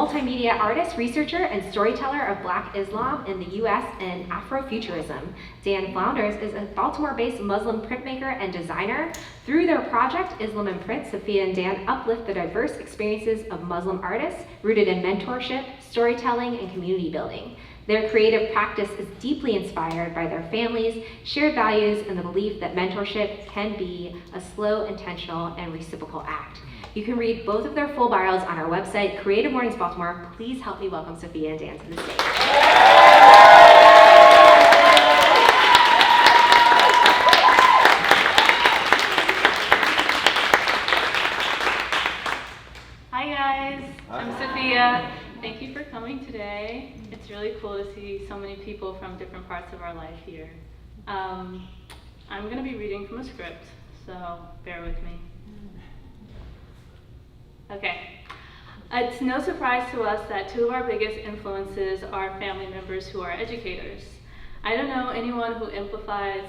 multimedia artist, researcher, and storyteller of Black Islam in the US and Afrofuturism. Dan Flounders is a Baltimore-based Muslim printmaker and designer. Through their project, Islam in Print, Safiyah and Dan uplift the diverse experiences of Muslim artists rooted in mentorship, storytelling, and community building. Their creative practice is deeply inspired by their families, shared values, and the belief that mentorship can be a slow, intentional, and reciprocal act. You can read both of their full bios on our website, Creative Mornings Baltimore. Please help me welcome Safiyah and Dan to the stage. Hi guys, I'm Safiyah. Thank you for coming today. It's really cool to see so many people from different parts of our life here. I'm going to be reading from a script, so bear with me. Okay. It's no surprise to us that two of our biggest influences are family members who are educators. I don't know anyone who exemplifies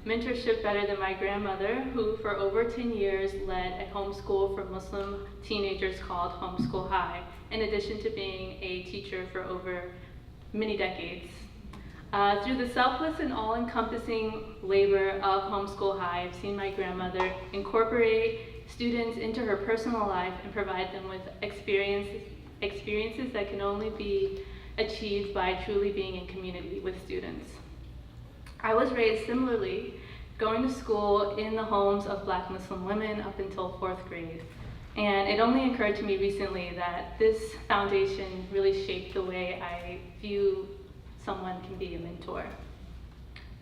mentorship better than my grandmother, who for over 10 years led a homeschool for Muslim teenagers called Homeschool High, in addition to being a teacher for over many decades. Through the selfless and all-encompassing labor of Homeschool High, I've seen my grandmother incorporate students into her personal life and provide them with experiences that can only be achieved by truly being in community with students. I was raised similarly, going to school in the homes of Black Muslim women up until 4th grade. And it only occurred to me recently that this foundation really shaped the way I view someone can be a mentor.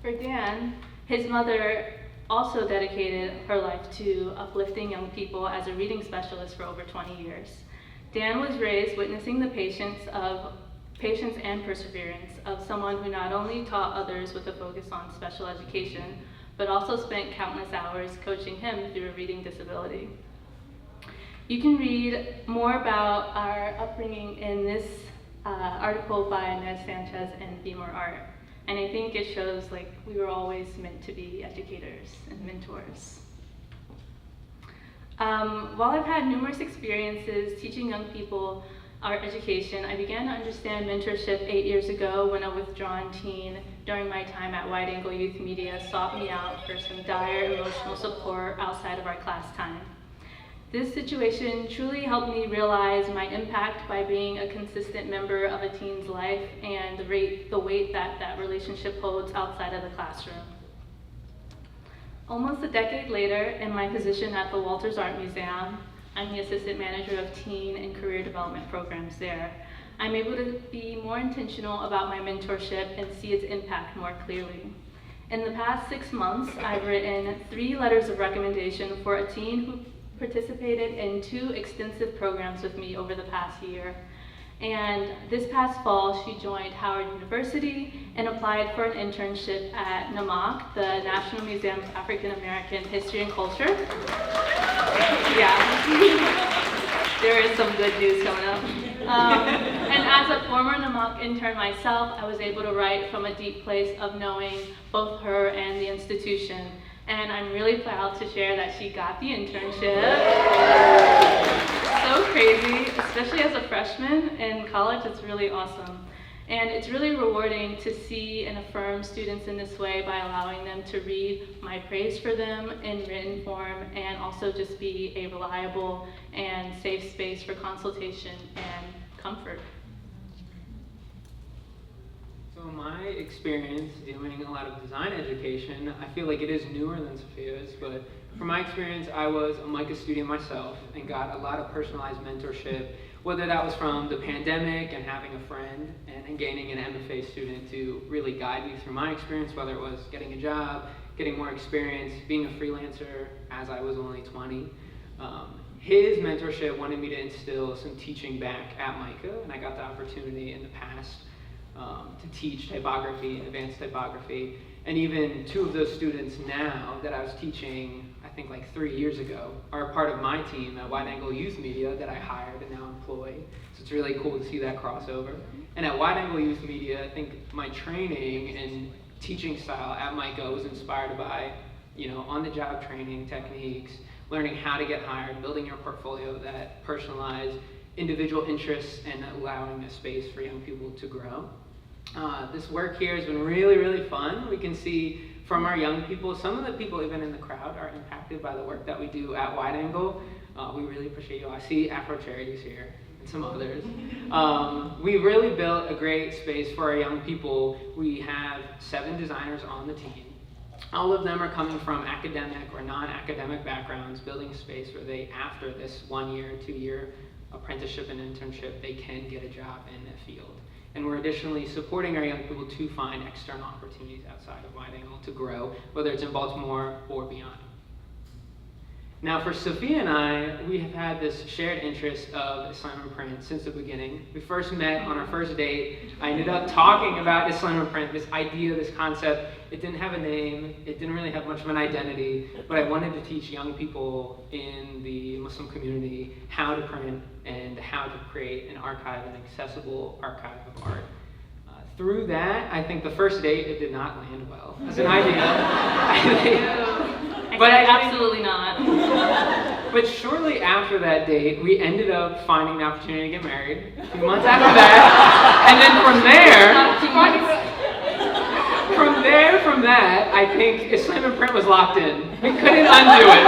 For Dan, his mother also dedicated her life to uplifting young people as a reading specialist for over 20 years. Dan was raised witnessing the patience and perseverance of someone who not only taught others with a focus on special education, but also spent countless hours coaching him through a reading disability. You can read more about our upbringing in this article by Ned Sanchez and Be More Art. And I think it shows like we were always meant to be educators and mentors. While I've had numerous experiences teaching young people art education, I began to understand mentorship 8 years ago when a withdrawn teen during my time at Wide Angle Youth Media sought me out for some dire emotional support outside of our class time. This situation truly helped me realize my impact by being a consistent member of a teen's life and the weight that that relationship holds outside of the classroom. Almost a decade later, in my position at the Walters Art Museum, I'm the assistant manager of teen and career development programs there. I'm able to be more intentional about my mentorship and see its impact more clearly. In the past 6 months, I've written 3 letters of recommendation for a teen who participated in 2 extensive programs with me over the past year. And this past fall, she joined Howard University and applied for an internship at NAMAC, the National Museum of African American History and Culture. Yeah, there is some good news coming up. And as a former NAMAC intern myself, I was able to write from a deep place of knowing both her and the institution. And I'm really proud to share that she got the internship. So crazy, especially as a freshman in college, it's really awesome. And it's really rewarding to see and affirm students in this way by allowing them to read my praise for them in written form and also just be a reliable and safe space for consultation and comfort. So my experience doing a lot of design education, I feel like it is newer than Safiyah's, but from my experience, I was a MICA student myself and got a lot of personalized mentorship, whether that was from the pandemic and having a friend and gaining an MFA student to really guide me through my experience, whether it was getting a job, getting more experience, being a freelancer as I was only 20. His mentorship wanted me to instill some teaching back at MICA, and I got the opportunity in the past to teach typography and advanced typography. And even 2 of those students now that I was teaching, I think like 3 years ago, are a part of my team at Wide Angle Youth Media that I hired and now employ. So it's really cool to see that crossover. And at Wide Angle Youth Media, I think my training and teaching style at MICA was inspired by, on-the-job training techniques, learning how to get hired, building your portfolio that personalized individual interests and allowing a space for young people to grow. This work here has been really, really fun. We can see from our young people, some of the people even in the crowd are impacted by the work that we do at Wide Angle. We really appreciate you all. I see Afro Charities here and some others. We really built a great space for our young people. We have 7 designers on the team. All of them are coming from academic or non-academic backgrounds, building a space where they, after this 1-year, 2-year apprenticeship and internship, they can get a job in the field. And we're additionally supporting our young people to find external opportunities outside of Wide Angle to grow, whether it's in Baltimore or beyond. Now for Safiyah and I, we have had this shared interest of Islam and print since the beginning. We first met on our first date. I ended up talking about Islam and print, this idea, this concept. It didn't have a name. It didn't really have much of an identity, but I wanted to teach young people in the Muslim community how to print and how to create an archive, an accessible archive of art. Through that, I think the first date, it did not land well as an idea. But absolutely not. But shortly after that date, we ended up finding the opportunity to get married. A few months after that, and then from that, I think Islam and print was locked in. We couldn't undo it.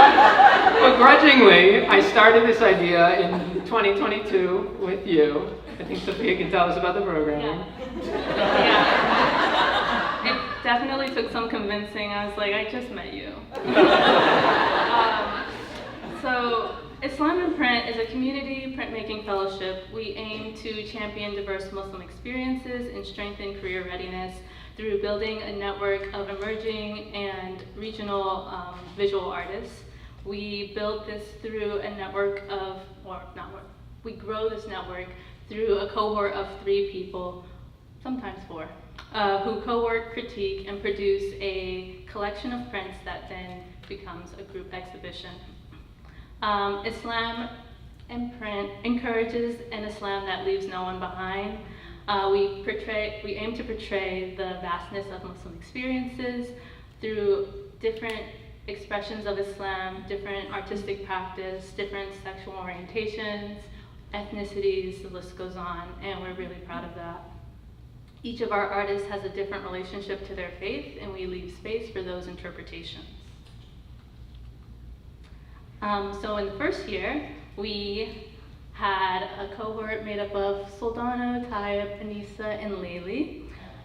Begrudgingly, I started this idea in 2022 with you. I think Safiyah can tell us about the programming. Yeah. It definitely took some convincing. I was like, I just met you. So Islam in Print is a community printmaking fellowship. We aim to champion diverse Muslim experiences and strengthen career readiness through building a network of emerging and regional visual artists. We build this through a network of, we grow this network through a cohort of 3 people, sometimes 4, who co-work, critique, and produce a collection of prints that then becomes a group exhibition. Islam in Print encourages an Islam that leaves no one behind. We aim to portray the vastness of Muslim experiences through different expressions of Islam, different artistic practice, different sexual orientations, ethnicities, the list goes on, and we're really proud of that. Each of our artists has a different relationship to their faith, and we leave space for those interpretations. So in the first year, we had a cohort made up of Soldano, Tayyip, Anissa, and Layli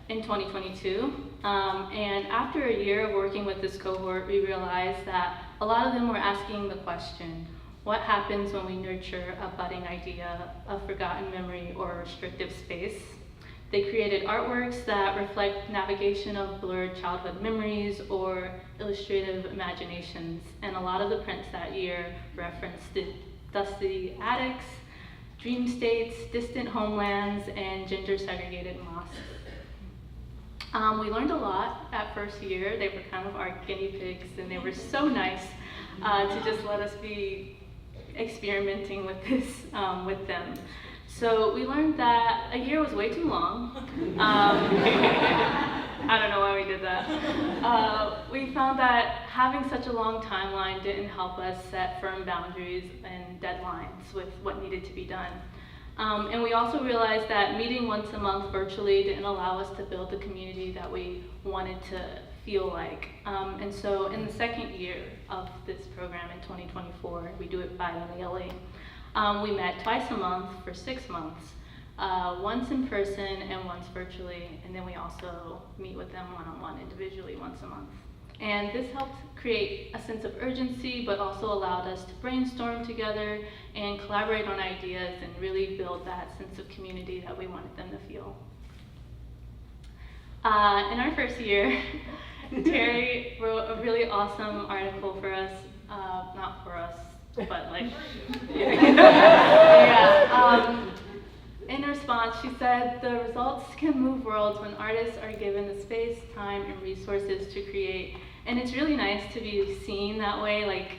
in 2022. And after a year of working with this cohort, we realized that a lot of them were asking the question, what happens when we nurture a budding idea, a forgotten memory, or a restrictive space? They created artworks that reflect navigation of blurred childhood memories or illustrative imaginations. And a lot of the prints that year referenced dusty attics, dream states, distant homelands, and gender-segregated mosques. We learned a lot that first year. They were kind of our guinea pigs, and they were so nice to just let us be experimenting with this with them. So we learned that a year was way too long. I don't know why we did that. We found that having such a long timeline didn't help us set firm boundaries and deadlines with what needed to be done. And we also realized that meeting once a month virtually didn't allow us to build the community that we wanted to feel like. And so in the second year of this program in 2024, we do it biannually. We met twice a month for 6 months, once in person and once virtually, and then we also meet with them one-on-one individually once a month. And this helped create a sense of urgency, but also allowed us to brainstorm together and collaborate on ideas and really build that sense of community that we wanted them to feel. In our first year, Terry wrote a really awesome article for us, not for us, but like, in response, she said, the results can move worlds when artists are given the space, time, and resources to create. And it's really nice to be seen that way, like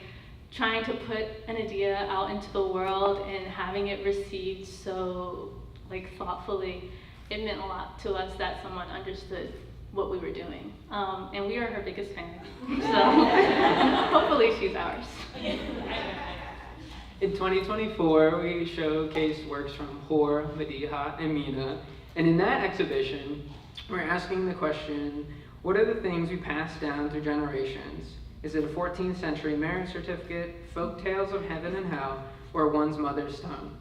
trying to put an idea out into the world and having it received so like thoughtfully. It meant a lot to us that someone understood what we were doing. And we are her biggest fan, so hopefully she's ours. In 2024, we showcased works from Hor, Madiha, and Mina, and in that exhibition, we're asking the question, what are the things we pass down through generations? Is it a 14th century marriage certificate, folk tales of heaven and hell, or one's mother's tongue?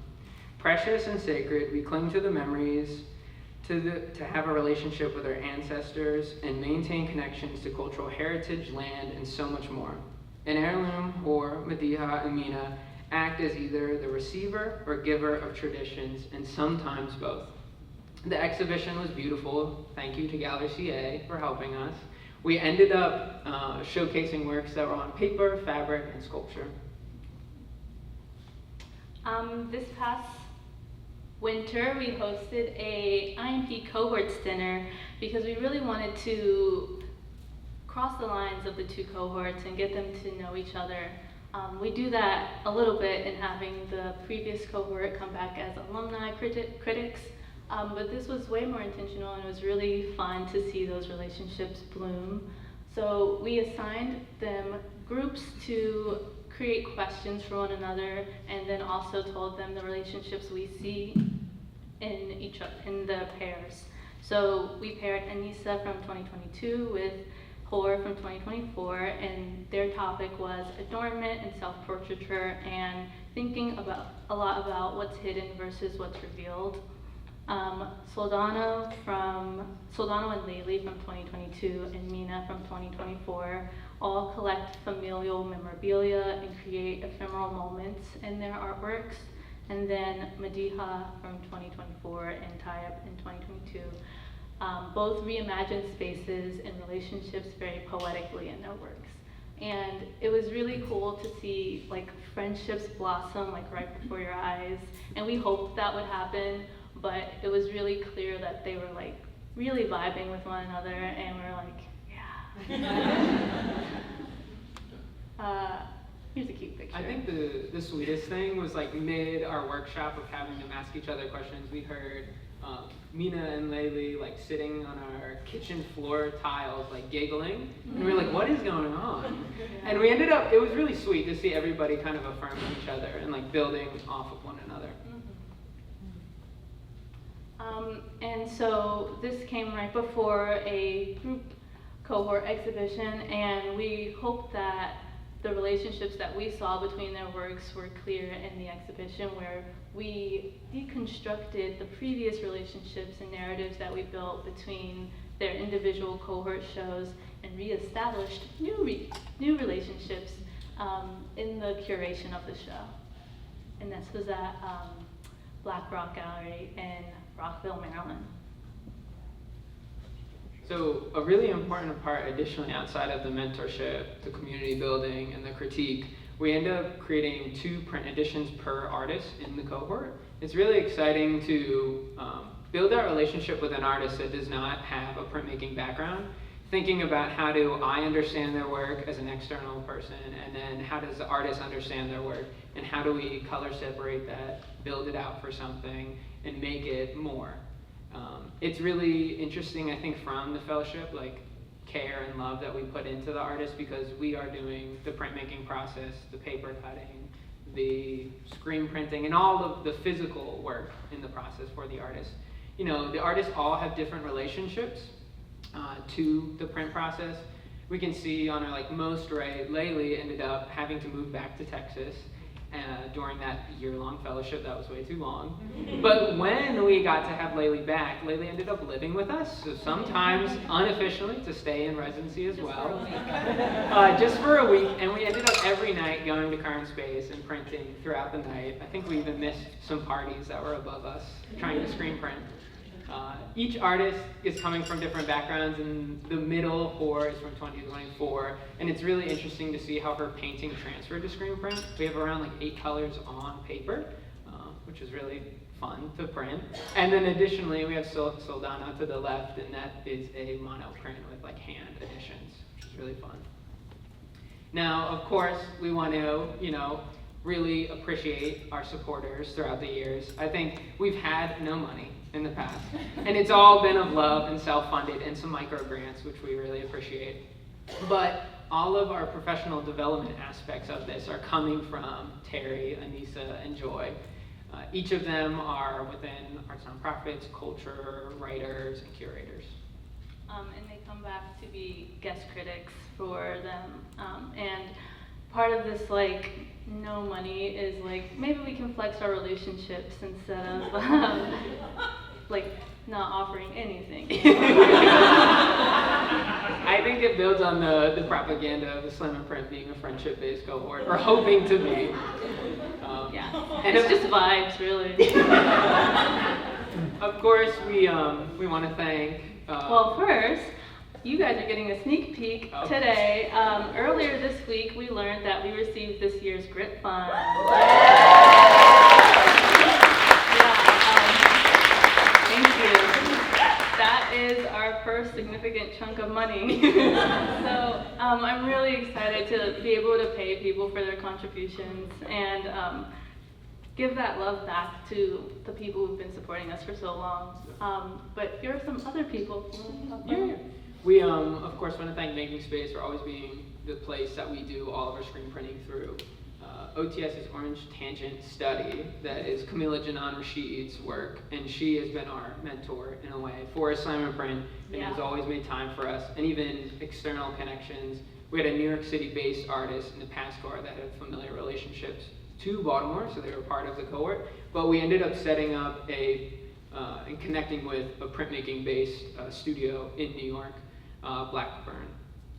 Precious and sacred, we cling to the memories, to have a relationship with our ancestors, and maintain connections to cultural heritage, land, and so much more. An heirloom, Hor, Madiha, and Mina act as either the receiver or giver of traditions, and sometimes both. The exhibition was beautiful. Thank you to Gallery CA for helping us. We ended up showcasing works that were on paper, fabric, and sculpture. This past winter, we hosted a IMP cohorts dinner because we really wanted to cross the lines of the two cohorts and get them to know each other. We do that a little bit in having the previous cohort come back as alumni critics, but this was way more intentional, and it was really fun to see those relationships bloom. So we assigned them groups to create questions for one another, and then also told them the relationships we see in the pairs. So we paired Anissa from 2022 with Hor from 2024, and their topic was adornment and self-portraiture and thinking a lot about what's hidden versus what's revealed. Soldano and Layli from 2022 and Mina from 2024 all collect familial memorabilia and create ephemeral moments in their artworks. And then Madiha from 2024 and Tayyab in 2022 both reimagine spaces and relationships very poetically in their works. And it was really cool to see like friendships blossom like right before your eyes. And we hoped that would happen, but it was really clear that they were like really vibing with one another, and we're like, yeah. Here's a cute picture. I think the sweetest thing was like mid our workshop of having them ask each other questions. We heard Mina and Layli like sitting on our kitchen floor tiles like giggling, and we were like, what is going on? And we ended up, it was really sweet to see everybody kind of affirming each other and like building off of one another. And so this came right before a group cohort exhibition, and we hope that the relationships that we saw between their works were clear in the exhibition, where we deconstructed the previous relationships and narratives that we built between their individual cohort shows and reestablished new relationships in the curation of the show. And this was at Black Rock Gallery in Rockville, Maryland. So a really important part, additionally, outside of the mentorship, the community building, and the critique, we end up creating 2 print editions per artist in the cohort. It's really exciting to build that relationship with an artist that does not have a printmaking background, thinking about how do I understand their work as an external person, and then how does the artist understand their work, and how do we color separate that, build it out for something, and make it more. It's really interesting, I think, from the fellowship, like care and love that we put into the artist, because we are doing the printmaking process, the paper cutting, the screen printing, and all of the physical work in the process for the artist. You know, the artists all have different relationships to the print process. We can see on our most right, Layli ended up having to move back to Texas during that year-long fellowship. That was way too long. But when we got to have Layli back, Layli ended up living with us, so sometimes unofficially to stay in residency as well. Just for a week, and we ended up every night going to Current Space and printing throughout the night. I think we even missed some parties that were above us trying to screen print. Each artist is coming from different backgrounds, and the middle Hor is from 2024, and it's really interesting to see how her painting transferred to screen print. We have around 8 colors on paper, which is really fun to print. And then additionally, we have Soldana to the left, and that is a mono print with hand additions, which is really fun. Now, of course, we want to, really appreciate our supporters throughout the years. I think we've had no money in the past, and it's all been of love and self-funded and some micro grants, which we really appreciate. But all of our professional development aspects of this are coming from Terry, Anissa, and Joy. Each of them are within arts nonprofits, culture, writers, and curators. And they come back to be guest critics for them. And part of this, like, no money is like, maybe we can flex our relationships instead of, like, not offering anything. I think it builds on the propaganda of the Slam and Print being a friendship-based cohort, or hoping to be. Yeah, And it's just vibes, really. Of course, we want to thank. Well, first, you guys are getting a sneak peek Oh. today. Earlier this week, we learned that we received this year's Grit Fund. Thank you. That is our first significant chunk of money. So I'm really excited to be able to pay people for their contributions and give that love back to the people who've been supporting us for so long. But here are some other people. Yeah. We, of course, want to thank Making Space for always being the place that we do all of our screen printing through. OTS's Orange Tangent study, that is Camila Janan Rashid's work, and she has been our mentor in a way for Slam and Print, and has always made time for us, and even external connections. We had a New York City-based artist in the past cohort that had familiar relationships to Baltimore, so they were part of the cohort, but we ended up setting up and connecting with a printmaking-based studio in New York, Blackburn,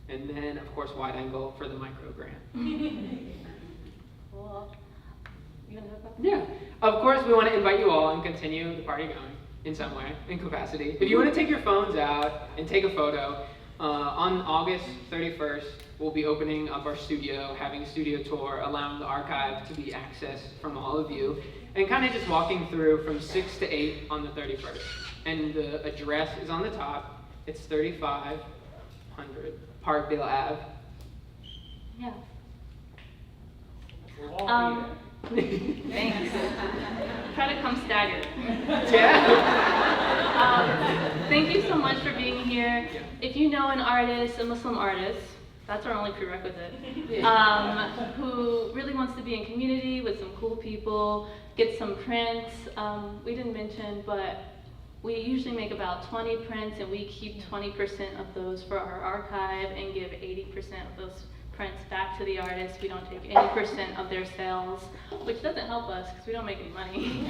and then, of course, Wide Angle for the micro grant. Cool. You gonna have that? Yeah. Of course, we want to invite you all and continue the party going in some way, in capacity. If you want to take your phones out and take a photo, on August 31st, we'll be opening up our studio, having a studio tour, allowing the archive to be accessed from all of you, and kind of just walking through from 6 to 8 on the 31st. And the address is on the top. It's 3500 Parkdale Ave. Yeah. We'll all be there. Thanks. Try to come staggered. Yeah. Thank you so much for being here. If you know an artist, a Muslim artist, that's our only prerequisite, who really wants to be in community with some cool people, get some prints. We didn't mention, but we usually make about 20 prints, and we keep 20% of those for our archive and give 80% of those prints back to the artist. We don't take any % of their sales, which doesn't help us because we don't make any money.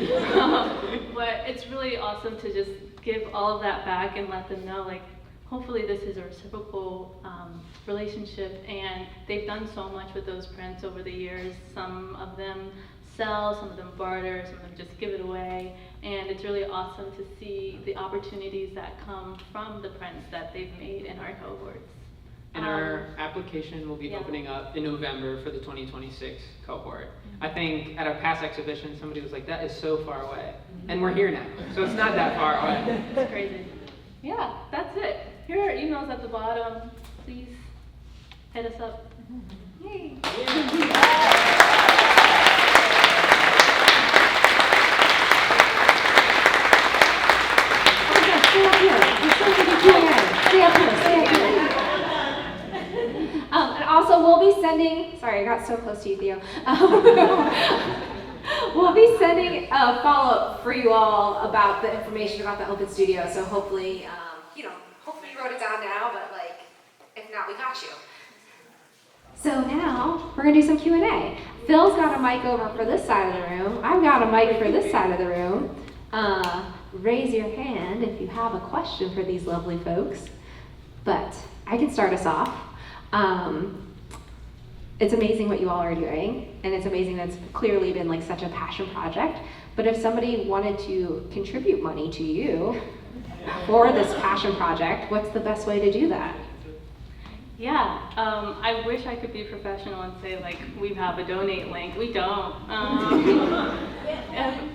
But it's really awesome to just give all of that back and let them know, like, hopefully this is a reciprocal relationship, and they've done so much with those prints over the years. Some of them sell, some of them barter, some of them just give it away, and it's really awesome to see the opportunities that come from the prints that they've made in our cohorts. And our application will be opening up in November for the 2026 cohort. I think at our past exhibition, somebody was like, that is so far away. And we're here now, so it's not that far away. It's crazy. Yeah, that's it. Here are emails at the bottom. Please hit us up. Yay. Stay up here. We're still taking Q&A. Stay up here. Stay up here. And also, we'll be sending. Sorry, I got so close to you, Theo. We'll be sending a follow-up for you all about the information about the open studio. So hopefully, hopefully you wrote it down now. But if not, we got you. So now we're gonna do some Q&A. Phil's got a mic over for this side of the room. I've got a mic for this side of the room. Raise your hand if you have a question for these lovely folks. But I can start us off. It's amazing what you all are doing, and it's amazing that it's clearly been like such a passion project. But if somebody wanted to contribute money to you for this passion project, what's the best way to do that? Yeah, I wish I could be professional and say, like, we have a donate link. We don't.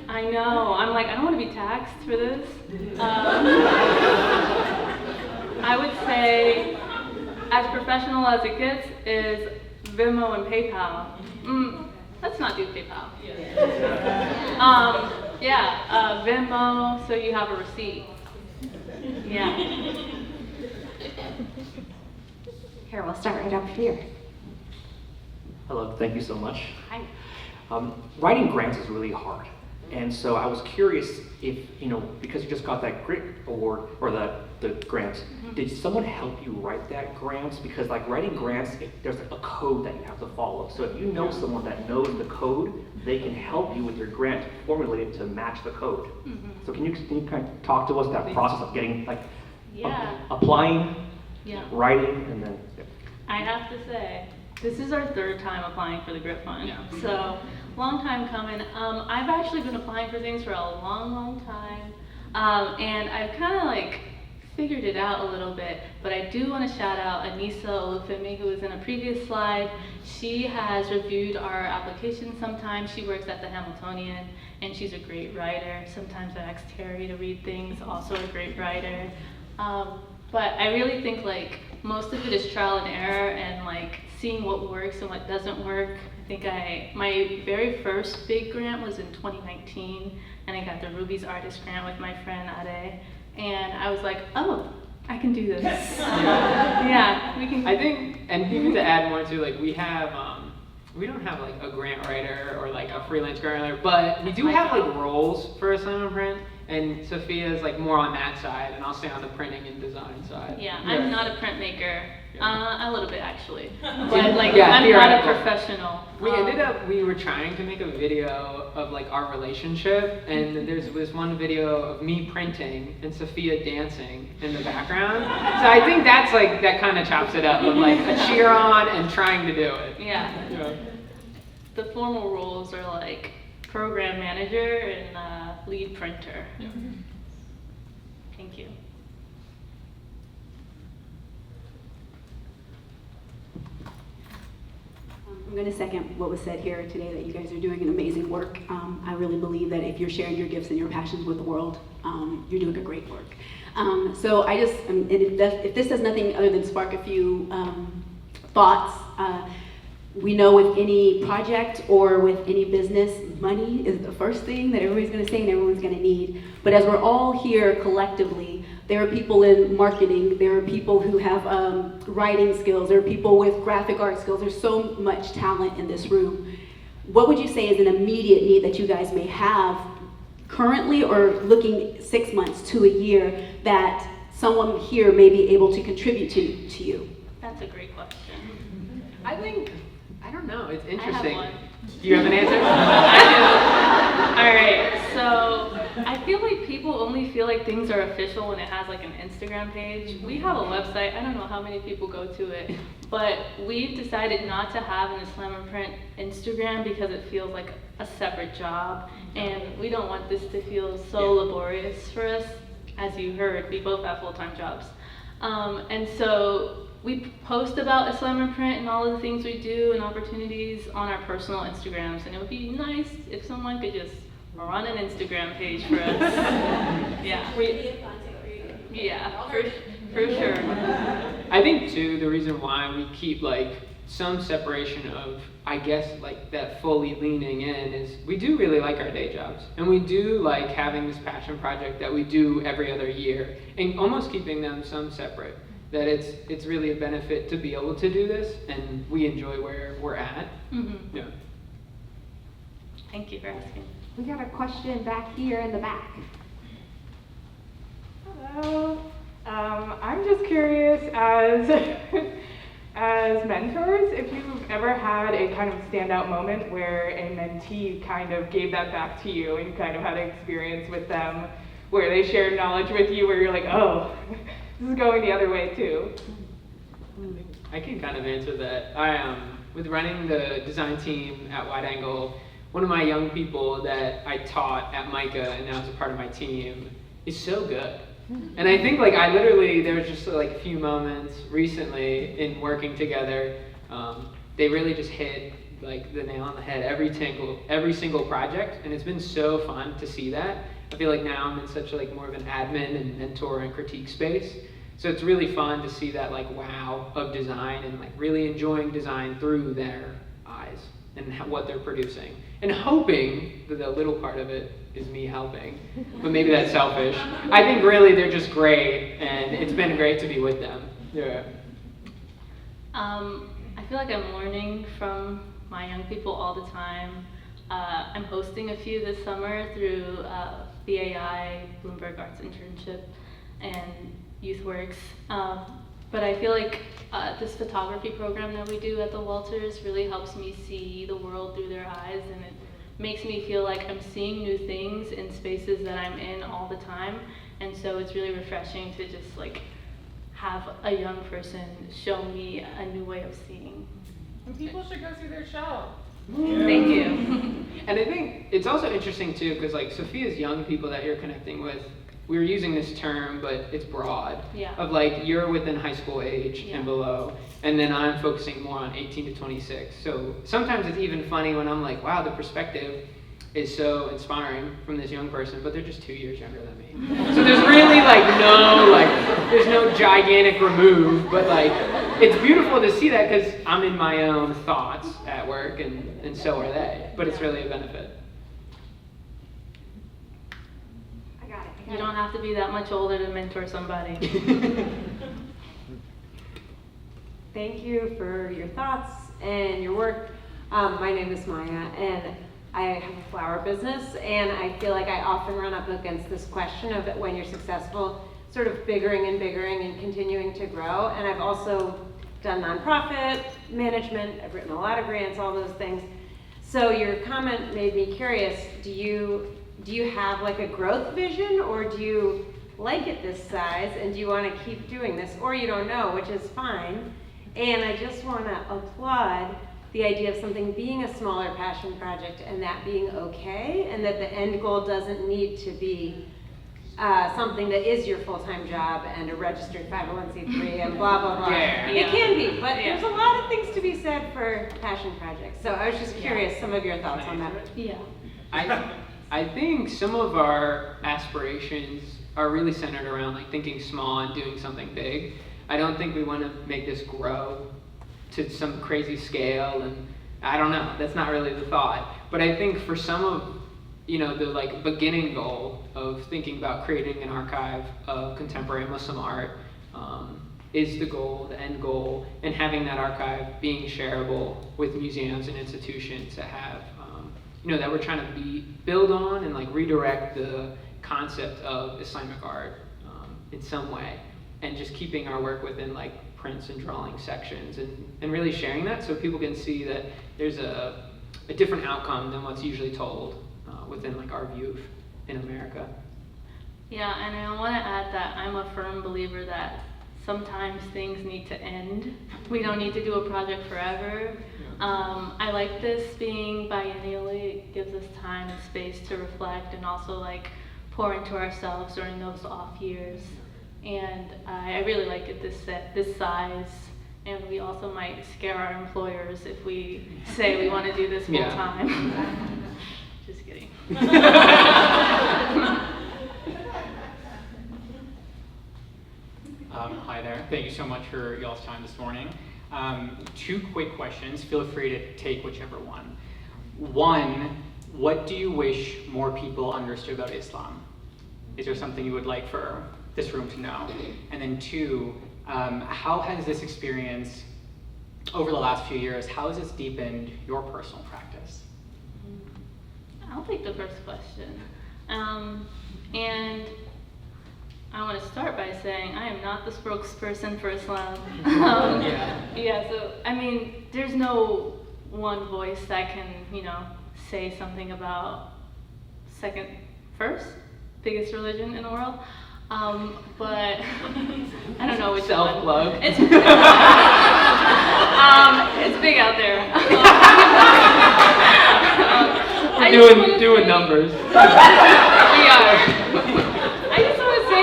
I know. I'm like, I don't want to be taxed for this. I would say, as professional as it gets, is Venmo and PayPal. Let's not do PayPal. Venmo, so you have a receipt. Yeah. Here, we'll start right up here. Hello, thank you so much. Hi. Writing grants is really hard. And so I was curious if, because you just got that grit award, or the grant, did someone help you write that grant? Because like writing grants, there's a code that you have to follow. So if you know someone that knows the code, they can help you with your grant, formulate it to match the code. So can you kind of talk to us that process of getting applying, writing, and then. I have to say, this is our third time applying for the Grit Fund. So, long time coming. I've actually been applying for things for a long time. And I've kind of like figured it out a little bit, but I do want to shout out Anissa Olufemi, who was in a previous slide. She has reviewed our application sometimes. She works at the Hamiltonian, and she's a great writer. Sometimes I ask Terry to read things, also a great writer. But I really think like most of it is trial and error and like seeing what works and what doesn't work. I think my very first big grant was in 2019, and I got the Ruby's Artist Grant with my friend Ade, and I was like, oh, I can do this. Yeah, we can. I think, and even to add more to, like, we don't have like a grant writer or like a freelance grant writer, but we do have like roles for assignment print. And Safiyah is like more on that side, and I'll stay on the printing and design side. Yeah, I'm not a printmaker. A little bit actually, but like I'm not a theoretical. professional. We were trying to make a video of like our relationship, and there's this one video of me printing and Safiyah dancing in the background. So I think that's like, that kind of chops it up of like a cheer on and trying to do it. Yeah. The formal roles are like program manager and lead printer. Thank you. I'm going to second what was said here today, that you guys are doing an amazing work. I really believe that if you're sharing your gifts and your passions with the world, you're doing a great work. So I just, and if this does nothing other than spark a few thoughts, we know with any project or with any business, money is the first thing that everybody's going to say and everyone's going to need. But as we're all here collectively, there are people in marketing, there are people who have writing skills, there are people with graphic art skills. There's so much talent in this room. What would you say is an immediate need that you guys may have currently, or looking 6 months to a year, that someone here may be able to contribute to you? That's a great question. I think, I don't know, it's I interesting. have one. You have an answer? All right, so I feel like people only feel like things are official when it has like an Instagram page. We have a website, I don't know how many people go to it, but we've decided not to have an Islam and Print Instagram because it feels like a separate job, and we don't want this to feel so laborious for us. As you heard, we both have full-time jobs. And so we post about Islam and Print and all of the things we do and opportunities on our personal Instagrams, and it would be nice if someone could just run an Instagram page for us. Yeah, for sure. I think too, the reason why we keep like some separation of, I guess, like that fully leaning in is we do really like our day jobs, and we do like having this passion project that we do every other year, and almost keeping them some separate. That it's really a benefit to be able to do this, and we enjoy where we're at. Yeah. Thank you for asking. We got a question back here in the back. Hello. I'm just curious, as as mentors, if you've ever had a kind of standout moment where a mentee kind of gave that back to you, and you kind of had an experience with them where they shared knowledge with you where you're like, oh, this is going the other way too. I can kind of answer that. With running the design team at Wide Angle, one of my young people that I taught at Micah and now is a part of my team is so good. And I think like there was just like a few moments recently in working together, they really just hit like the nail on the head every single project, and it's been so fun to see that. I feel like now I'm in such like more of an admin and mentor and critique space. So it's really fun to see that like wow of design and like really enjoying design through their eyes and what they're producing. And hoping that the little part of it is me helping, but maybe that's selfish. I think really they're just great, and it's been great to be with them. Yeah. I feel like I'm learning from my young people all the time. I'm hosting a few this summer through BAI, Bloomberg Arts Internship, and YouthWorks. But I feel like this photography program that we do at the Walters really helps me see the world through their eyes, and it makes me feel like I'm seeing new things in spaces that I'm in all the time. And so it's really refreshing to just like have a young person show me a new way of seeing. And people should go see their show. Thank you. And I think it's also interesting too, because like Safiya's young people that you're connecting with, we're using this term, but it's broad. Yeah. Of like, you're within high school age Yeah. and below, and then I'm focusing more on 18 to 26. So sometimes it's even funny when I'm like, wow, the perspective is so inspiring from this young person, but they're just 2 years younger than me. So there's really there's no gigantic remove, but like, it's beautiful to see that because I'm in my own thoughts at work, and so are they, but it's really a benefit. I got it. You don't have to be that much older to mentor somebody. Thank you for your thoughts and your work. My name is Maya, and I have a flower business, and I feel like I often run up against this question of when you're successful, sort of biggering and continuing to grow. And I've also done nonprofit management, I've written a lot of grants, all those things. So your comment made me curious, do you have like a growth vision, or do you like it this size and do you want to keep doing this, or you don't know, which is fine. And I just want to applaud the idea of something being a smaller passion project and that being okay, and that the end goal doesn't need to be something that is your full-time job and a registered 501c3 and blah, blah, blah. Yeah. It can be, but Yeah. there's a lot of things to be said for passion projects. So I was just curious, some of your thoughts on that. Yeah. I think some of our aspirations are really centered around like thinking small and doing something big. I don't think we want to make this grow to some crazy scale, and I don't know, that's not really the thought. But I think for some of the like beginning goal of thinking about creating an archive of contemporary Muslim art is the goal, the end goal, and having that archive being shareable with museums and institutions that have that we're trying to build on and like redirect the concept of Islamic art in some way, and just keeping our work within like prints and drawing sections, and really sharing that so people can see that there's a different outcome than what's usually told within like our view in America. Yeah, and I want to add that I'm a firm believer that sometimes things need to end. We don't need to do a project forever. I like this being biennially. It gives us time and space to reflect and also like pour into ourselves during those off years. And I really like it this size. And we also might scare our employers if we say we want to do this full time. Just kidding. Hi there. Thank you so much for y'all's time this morning. 2 quick questions. Feel free to take whichever one. One, what do you wish more people understood about Islam? Is there something you would like for this room to know? And then 2, how has this experience over the last few years, how has this deepened your personal practice? I'll take the first question. And I want to start by saying I am not the spokesperson for Islam. So, I mean, there's no one voice that can, say something about first biggest religion in the world. But I don't know which Self-plug. one. It's big out there. Doing numbers. We are. I just want to say,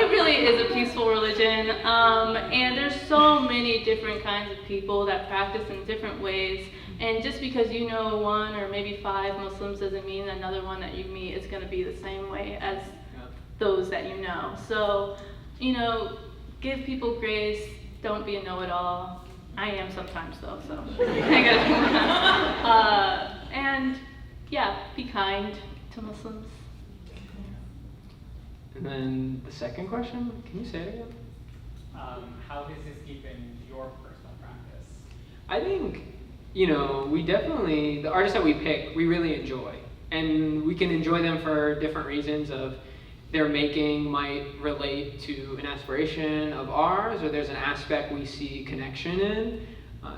it really is a peaceful religion, and there's so many different kinds of people that practice in different ways. And just because you know 1 or maybe 5 Muslims doesn't mean another one that you meet is going to be the same way as those that you know. So, give people grace. Don't be a know-it-all. I am sometimes though, so I gotta. And be kind to Muslims. And then the second question, can you say it again? How has this deepened your personal practice? I think, we definitely, the artists that we pick, we really enjoy. And we can enjoy them for different reasons of their making might relate to an aspiration of ours, or there's an aspect we see connection in.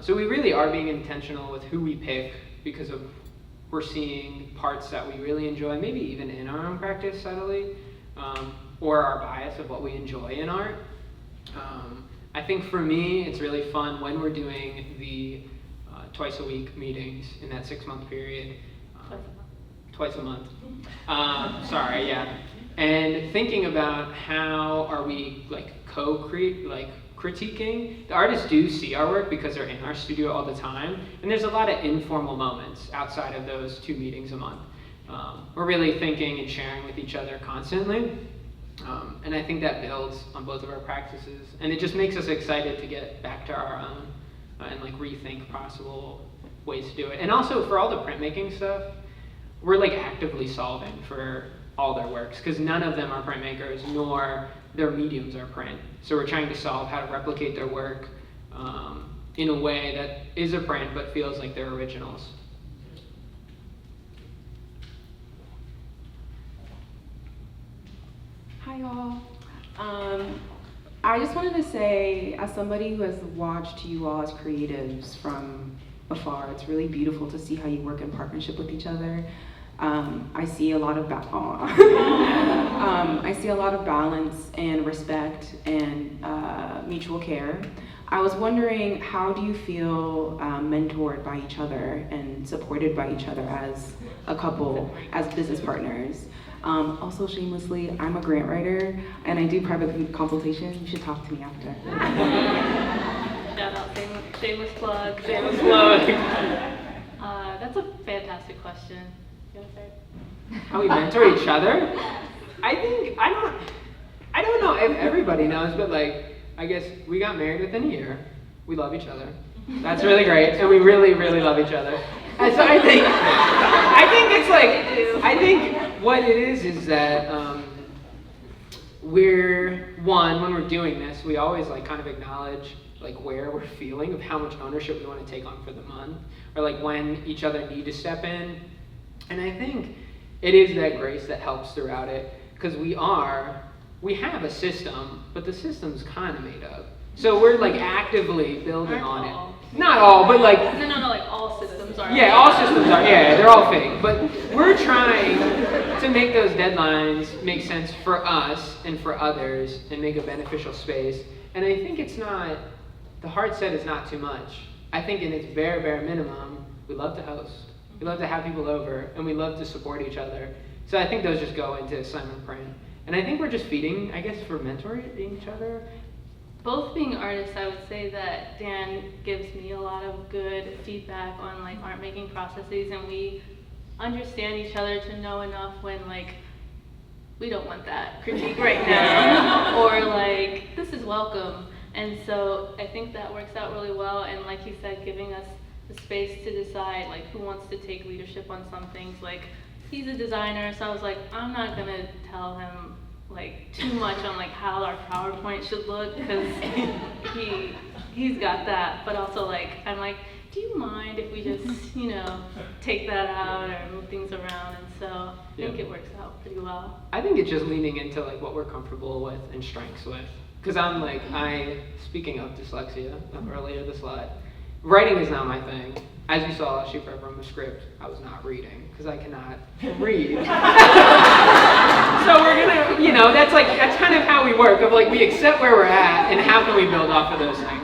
So we really are being intentional with who we pick because of we're seeing parts that we really enjoy, maybe even in our own practice subtly, or our bias of what we enjoy in art. I think for me, it's really fun when we're doing the twice a week meetings in that 6-month period. Twice a month. Sorry, yeah. And thinking about how are we critiquing. The artists do see our work because they're in our studio all the time, and there's a lot of informal moments outside of those 2 meetings a month. We're really thinking and sharing with each other constantly, and I think that builds on both of our practices, and it just makes us excited to get back to our own and rethink possible ways to do it. And also for all the printmaking stuff, we're actively solving for all their works because none of them are printmakers, nor their mediums are print. So we're trying to solve how to replicate their work in a way that is a print but feels like they're originals. Hi y'all. I just wanted to say, as somebody who has watched you all as creatives from afar, it's really beautiful to see how you work in partnership with each other. I see a lot of I see a lot of balance and respect and mutual care. I was wondering, how do you feel mentored by each other and supported by each other as a couple, as business partners? Also, shamelessly, I'm a grant writer and I do private consultation. You should talk to me after. Shout out, shameless plug. Shameless plug. That's a fantastic question. You wanna start? How we mentor each other? I don't know if everybody knows, but I guess we got married within a year. We love each other. That's really great, and we really, really love each other. And so I think what it is that when we're doing this, we always kind of acknowledge where we're feeling of how much ownership we want to take on for the month, or when each other need to step in. And I think it is that grace that helps throughout it, because we have a system, but the system's kind of made up. So we're actively building on it. Not all, but No, all systems are. Yeah, all systems are. Yeah, they're all fake. But we're trying to make those deadlines make sense for us and for others and make a beneficial space. And I think the hard set is not too much. I think in its very, bare minimum, we love to host. We love to have people over, and we love to support each other. So I think those just go into Simon Print. And I think we're just feeding, for mentoring each other. Both being artists, I would say that Dan gives me a lot of good feedback on art making processes, and we understand each other to know enough when we don't want that critique right now, or this is welcome. And so I think that works out really well, and like you said, giving us the space to decide who wants to take leadership on some things. He's a designer, so I was I'm not gonna tell him too much on how our PowerPoint should look, because he's got that. But also I'm do you mind if we just take that out or move things around? And so I think it works out pretty well. I think it's just leaning into what we're comfortable with and strengths with. Because I'm speaking of dyslexia earlier the slide, writing is not my thing. As you saw, she read from a script, I was not reading because I cannot read. So we're gonna, that's kind of how we work. Of we accept where we're at and how can we build off of those things.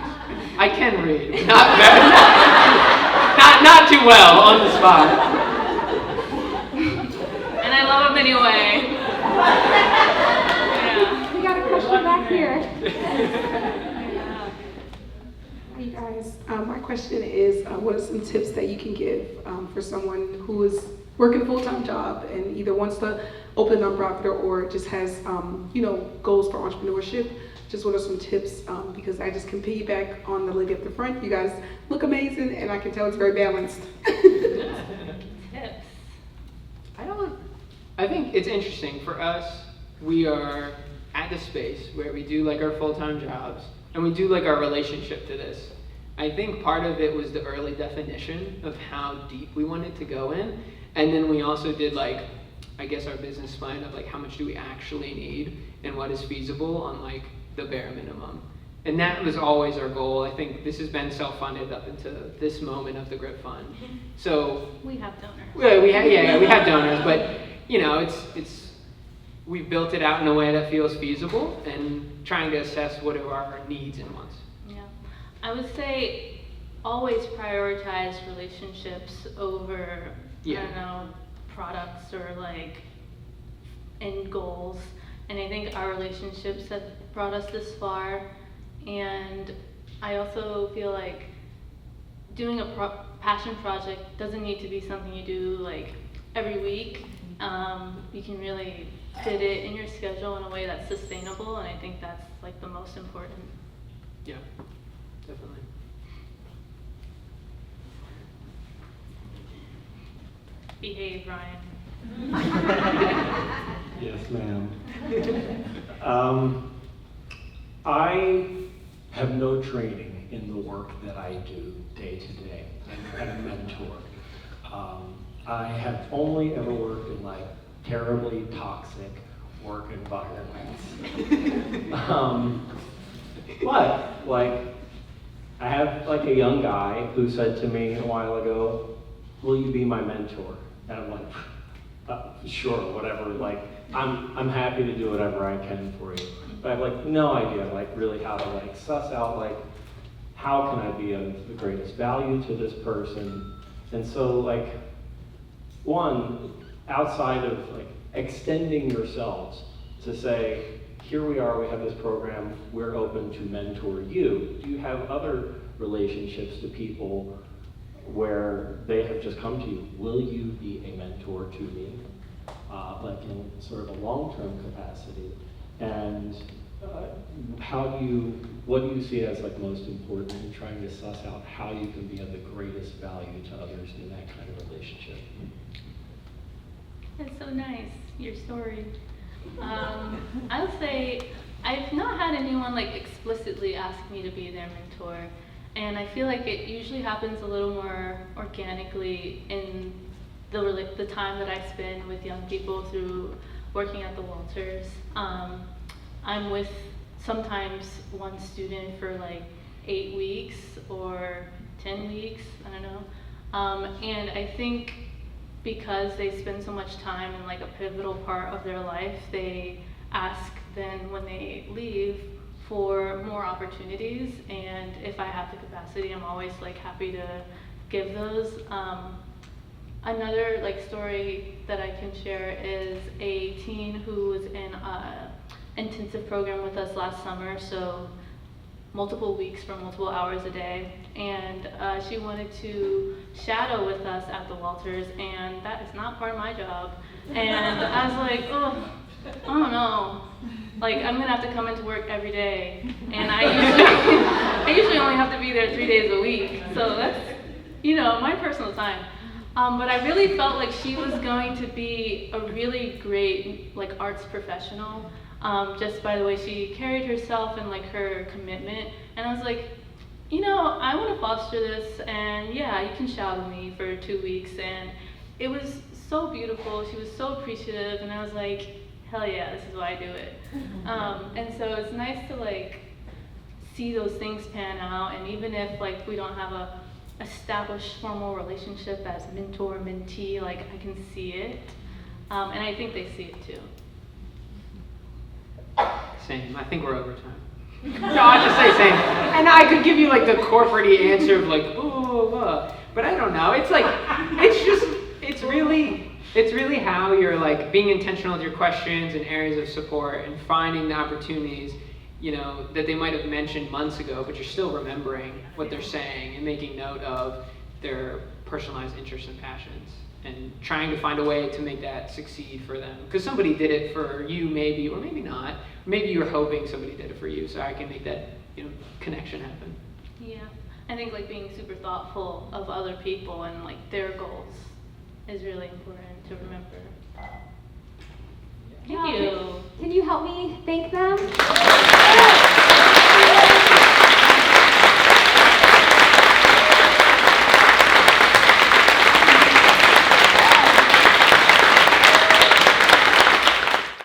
I can read, not too well on the spot. And I love him anyway. Yeah. We got a question back here. Hey guys, my question is, what are some tips that you can give for someone who is working a full-time job and either wants to open a nonprofit or just has, goals for entrepreneurship? Just what are some tips? Because I just can piggyback on the lady up the front. You guys look amazing, and I can tell it's very balanced. Tips. I think it's interesting for us. We are at the space where we do our full-time jobs, and we do our relationship to this. I think part of it was the early definition of how deep we wanted to go in. And then we also did like, I guess our business plan of like how much do we actually need and what is feasible on like the bare minimum. And that was always our goal. I think this has been self-funded up until this moment of the GRIP Fund. So We have donors. well, we have donors, but you know, we've built it out in a way that feels feasible and trying to assess what are our needs and wants. Yeah, I would say always prioritize relationships over, I don't know, products or like end goals. And I think our relationships have brought us this far. And I also feel like doing a passion project doesn't need to be something you do like every week. You can really fit it in your schedule in a way that's sustainable, and I think that's like the most important. Yeah, definitely. Behave, Ryan. Yes, ma'am. I have no training in the work that I do day to day. I'm a mentor. I have only ever worked in like terribly toxic work environments. But like, I have like a young guy who said to me a while ago, "Will you be my mentor?" And I'm like, sure, whatever. Like, I'm happy to do whatever I can for you. But I have like no idea like really how to like suss out like how can I be of the greatest value to this person. And so like one, outside of like extending yourselves to say, here we are, we have this program, we're open to mentor you. Do you have other relationships to people where they have just come to you? Will you be a mentor to me? Like in sort of a long-term capacity. And what do you see as like most important in trying to suss out how you can be of the greatest value to others in that kind of relationship? That's so nice, your story. I would say I've not had anyone like explicitly ask me to be their mentor, and I feel like it usually happens a little more organically in the time that I spend with young people through working at the Walters. I'm with sometimes one student for like 8 weeks or 10 weeks, I don't know. And I think because they spend so much time in like a pivotal part of their life, they ask then when they leave for more opportunities. And if I have the capacity, I'm always like happy to give those. Another like story that I can share is a teen who was in an intensive program with us last summer, so multiple weeks for multiple hours a day, and she wanted to shadow with us at the Walters, and that is not part of my job. And I was like, oh, I don't know. Like, I'm gonna have to come into work every day, and I usually only have to be there 3 days a week, so that's, you know, my personal time. But I really felt like she was going to be a really great like arts professional, just by the way she carried herself and like her commitment. And I was like, you know, I want to foster this, and yeah, you can shadow me for 2 weeks. And it was so beautiful. She was so appreciative, and I was like, hell yeah, this is why I do it. And so it's nice to like see those things pan out, and even if like we don't have a established formal relationship as mentor-mentee, like I can see it, and I think they see it too. Same. I think we're over time. No, I just say same. And I could give you like the corporate-y answer of like, oh, but I don't know. It's like, it's really how you're like being intentional with your questions and areas of support and finding the opportunities, you know, that they might have mentioned months ago, but you're still remembering what they're saying and making note of their personalized interests and passions and trying to find a way to make that succeed for them. Because somebody did it for you maybe, or maybe not. Maybe you're hoping somebody did it for you, so I can make that, you know, connection happen. Yeah, I think like being super thoughtful of other people and like their goals is really important to remember. Thank you. Can you help me thank them?